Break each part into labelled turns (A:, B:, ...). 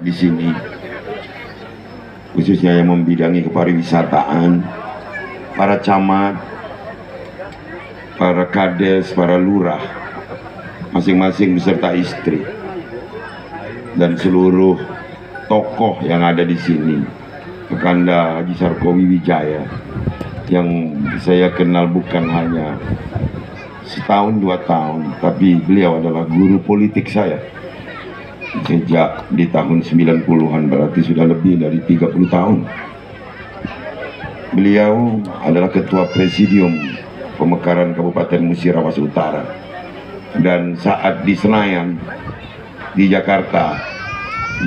A: di sini, khususnya yang membidangi kepariwisataan, para camat, para kades, para lurah, masing-masing beserta istri, dan seluruh tokoh yang ada di sini, Kakanda Haji Sarkowi Wijaya, yang saya kenal bukan hanya setahun 2 tahun, tapi beliau adalah guru politik saya sejak di tahun 90-an, berarti sudah lebih dari 30 tahun. Beliau adalah ketua presidium pemekaran Kabupaten Musirawas Utara, dan saat di Senayan di Jakarta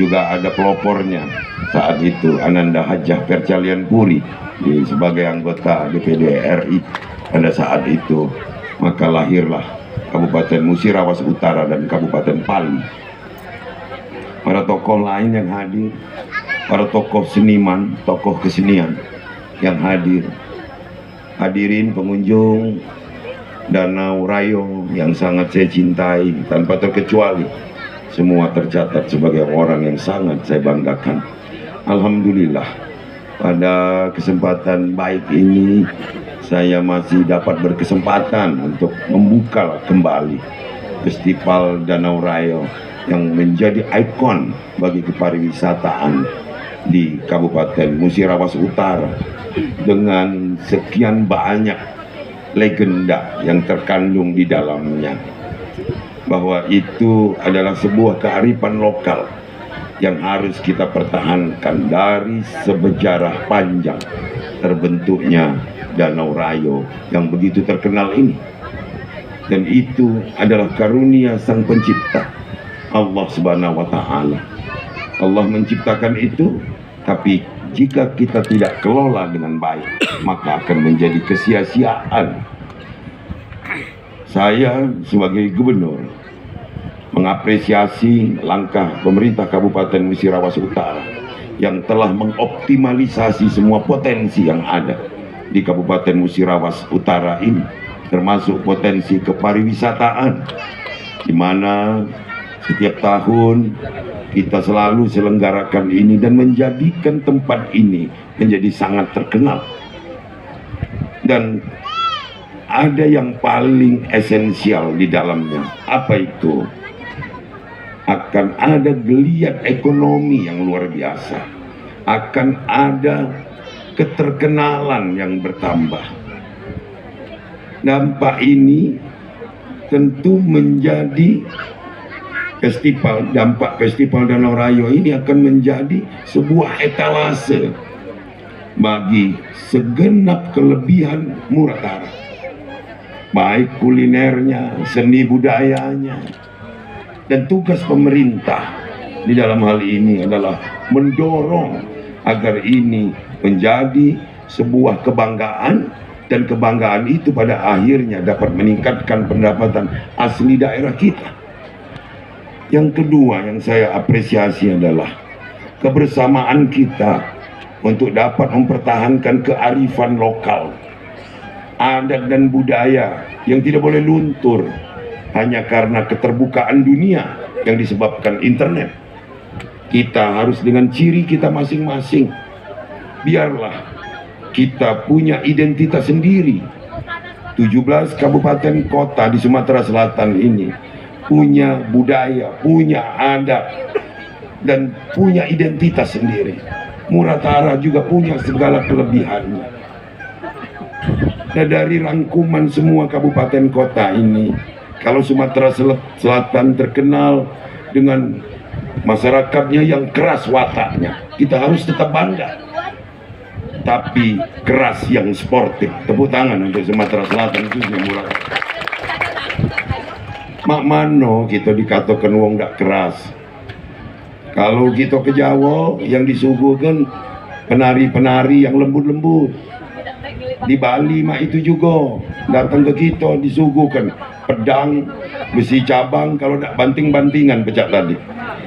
A: juga ada pelopornya saat itu, Ananda Hajah Percalian Puri sebagai anggota DPD RI pada saat itu. Maka lahirlah Kabupaten Musirawas Utara dan Kabupaten Pali. Para tokoh lain yang hadir, para tokoh seniman, tokoh kesenian yang hadir, hadirin pengunjung Danau Rayo yang sangat saya cintai tanpa terkecuali, semua tercatat sebagai orang yang sangat saya banggakan. Alhamdulillah, pada kesempatan baik ini saya masih dapat berkesempatan untuk membuka kembali Festival Danau Rayo yang menjadi ikon bagi kepariwisataan di Kabupaten Musirawas Utara, dengan sekian banyak legenda yang terkandung di dalamnya, bahwa itu adalah sebuah kearifan lokal yang harus kita pertahankan dari sejarah panjang terbentuknya Danau Rayo yang begitu terkenal ini. Dan itu adalah karunia Sang Pencipta, Allah Subhanahu wa Ta'ala. Allah menciptakan itu, tapi jika kita tidak kelola dengan baik, maka akan menjadi kesia-siaan. Saya sebagai gubernur mengapresiasi langkah pemerintah Kabupaten Musirawas Utara yang telah mengoptimalisasi semua potensi yang ada di Kabupaten Musirawas Utara ini, termasuk potensi kepariwisataan, di mana setiap tahun kita selalu selenggarakan ini dan menjadikan tempat ini menjadi sangat terkenal. Dan ada yang paling esensial di dalamnya. Apa itu? Akan ada geliat ekonomi yang luar biasa, akan ada keterkenalan yang bertambah. Dampak ini tentu menjadi dampak Festival Danau Rayo ini akan menjadi sebuah etalase bagi segenap kelebihan Muratara, baik kulinernya, seni budayanya. Dan tugas pemerintah di dalam hal ini adalah mendorong agar ini menjadi sebuah kebanggaan, dan kebanggaan itu pada akhirnya dapat meningkatkan pendapatan asli daerah kita. Yang kedua yang saya apresiasi adalah kebersamaan kita untuk dapat mempertahankan kearifan lokal, adat dan budaya yang tidak boleh luntur hanya karena keterbukaan dunia yang disebabkan internet. Kita harus dengan ciri kita masing-masing. Biarlah kita punya identitas sendiri. 17 kabupaten kota di Sumatera Selatan ini punya budaya, punya adat, dan punya identitas sendiri. Muratara juga punya segala kelebihannya. Dan dari rangkuman semua kabupaten kota ini, kalau Sumatera Selatan terkenal dengan masyarakatnya yang keras wataknya, kita harus tetap bangga. Tapi keras yang sportif. Tepuk tangan untuk Sumatera Selatan, khususnya Muratara. Mak mano kita dikatakan wong gak keras. Kalau kita ke Jawa yang disuguhkan penari-penari yang lembut-lembut. Di Bali mak itu juga datang ke kita disuguhkan pedang, besi cabang, kalau tak banting-bantingan pecah tadi.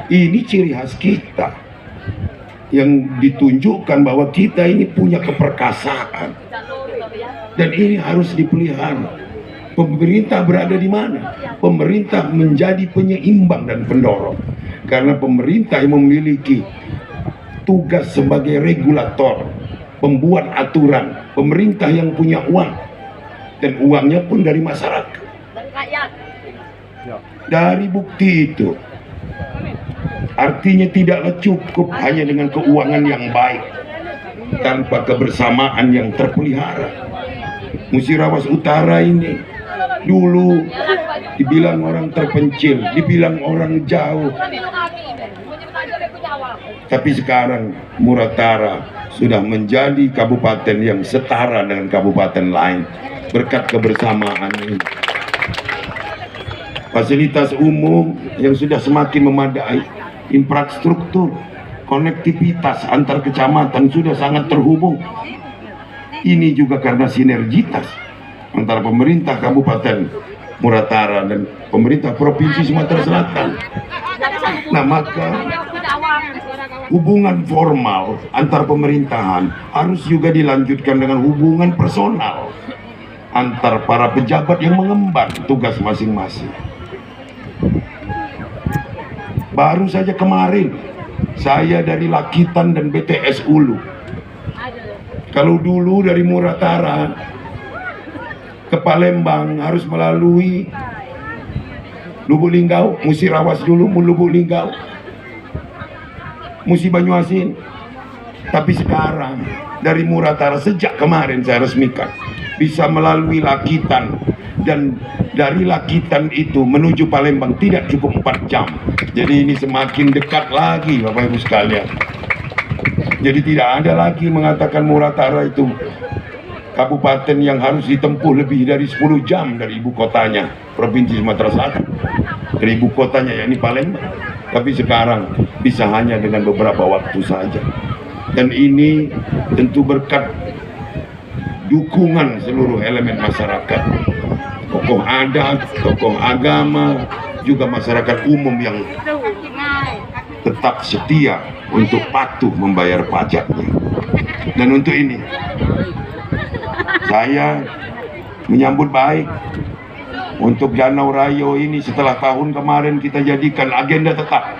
A: Ini ciri khas kita yang ditunjukkan bahwa kita ini punya keperkasaan, dan ini harus dipelihara. Pemerintah berada di mana? Pemerintah menjadi penyeimbang dan pendorong. Karena pemerintah yang memiliki tugas sebagai regulator, pembuat aturan, pemerintah yang punya uang, dan uangnya pun dari masyarakat. Dari bukti itu, artinya tidaklah cukup hanya dengan keuangan yang baik tanpa kebersamaan yang terpelihara. Musirawas Utara ini dulu dibilang orang terpencil, dibilang orang jauh, tapi sekarang Muratara sudah menjadi kabupaten yang setara dengan kabupaten lain berkat kebersamaan ini. Fasilitas umum yang sudah semakin memadai, infrastruktur, konektivitas antar kecamatan sudah sangat terhubung. Ini juga karena sinergitas antara pemerintah Kabupaten Muratara dan pemerintah Provinsi Sumatera Selatan. Nah, maka hubungan formal antar pemerintahan harus juga dilanjutkan dengan hubungan personal antar para pejabat yang mengemban tugas masing-masing. Baru saja kemarin saya dari Lakitan dan BTS Ulu. Kalau dulu dari Muratara ke Palembang harus melalui Lubuk Linggau, Musirawas dulu, Lubuk Linggau, Musi Banyuasin. Tapi sekarang dari Muratara sejak kemarin saya resmikan bisa melalui Lakitan, dan dari Lakitan itu menuju Palembang tidak cukup 4 jam. Jadi ini semakin dekat lagi Bapak Ibu sekalian. Jadi tidak ada lagi mengatakan Muratara itu kabupaten yang harus ditempuh lebih dari 10 jam dari ibu kotanya Provinsi Sumatera Selatan, dari ibu kotanya yakni Palembang. Tapi sekarang bisa hanya dengan beberapa waktu saja. Dan ini tentu berkat dukungan seluruh elemen masyarakat, tokoh adat, tokoh agama, juga masyarakat umum yang tetap setia untuk patuh membayar pajaknya. Dan untuk ini saya menyambut baik untuk Danau Rayo ini. Setelah tahun kemarin kita jadikan agenda tetap,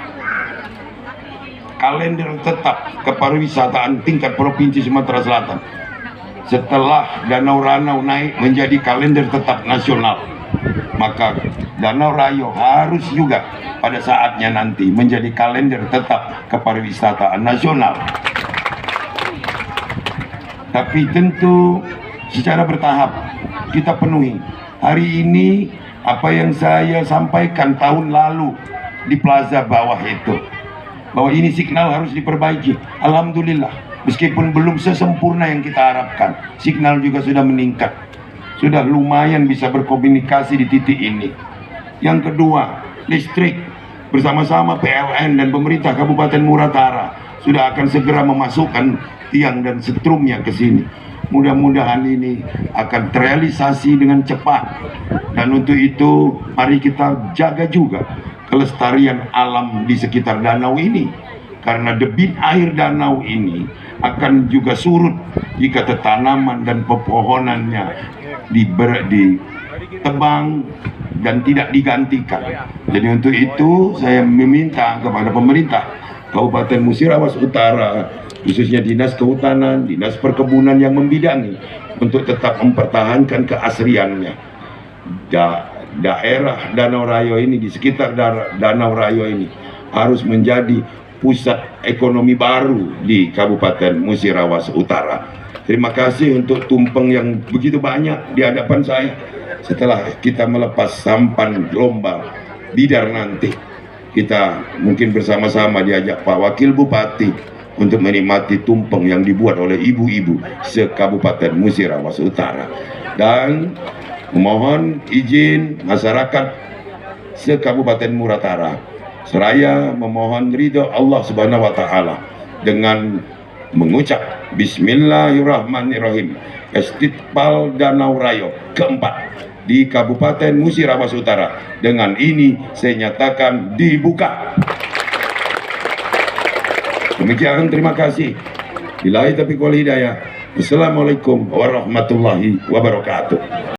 A: kalender tetap kepariwisataan tingkat Provinsi Sumatera Selatan. Setelah Danau Ranau naik menjadi kalender tetap nasional, maka Danau Rayo harus juga pada saatnya nanti menjadi kalender tetap kepariwisataan nasional. Tapi tentu secara bertahap kita penuhi. Hari ini apa yang saya sampaikan tahun lalu di Plaza Bawah itu, bahwa ini signal harus diperbaiki. Alhamdulillah, meskipun belum sesempurna yang kita harapkan, signal juga sudah meningkat. Sudah lumayan bisa berkomunikasi di titik ini. Yang kedua, listrik. Bersama-sama PLN dan pemerintah Kabupaten Muratara sudah akan segera memasukkan tiang dan setrumnya ke sini. Mudah-mudahan ini akan terrealisasi dengan cepat. Dan untuk itu mari kita jaga juga kelestarian alam di sekitar danau ini, karena debit air danau ini akan juga surut jika tanaman dan pepohonannya ditebang dan tidak digantikan. Jadi untuk itu saya meminta kepada pemerintah Kabupaten Musirawas Utara, khususnya Dinas Kehutanan, Dinas Perkebunan yang membidangi, untuk tetap mempertahankan keasliannya. Daerah Danau Rayo ini, di sekitar Danau Rayo ini harus menjadi pusat ekonomi baru di Kabupaten Musirawas Utara. Terima kasih untuk tumpeng yang begitu banyak di hadapan saya. Setelah kita melepas sampan lomba bidar nanti, kita mungkin bersama-sama diajak Pak Wakil Bupati untuk menikmati tumpeng yang dibuat oleh ibu-ibu se-Kabupaten Musirawas Utara. Dan memohon izin masyarakat se-Kabupaten Muratara, seraya memohon ridho Allah Subhanahu wa Ta'ala dengan mengucap Bismillahirrahmanirrahim, Festival Danau Rayo keempat di Kabupaten Musirawas Utara. Dengan ini saya nyatakan dibuka. Demikian, terima kasih. Billahi taufiq wal hidayah. Wassalamualaikum warahmatullahi wabarakatuh.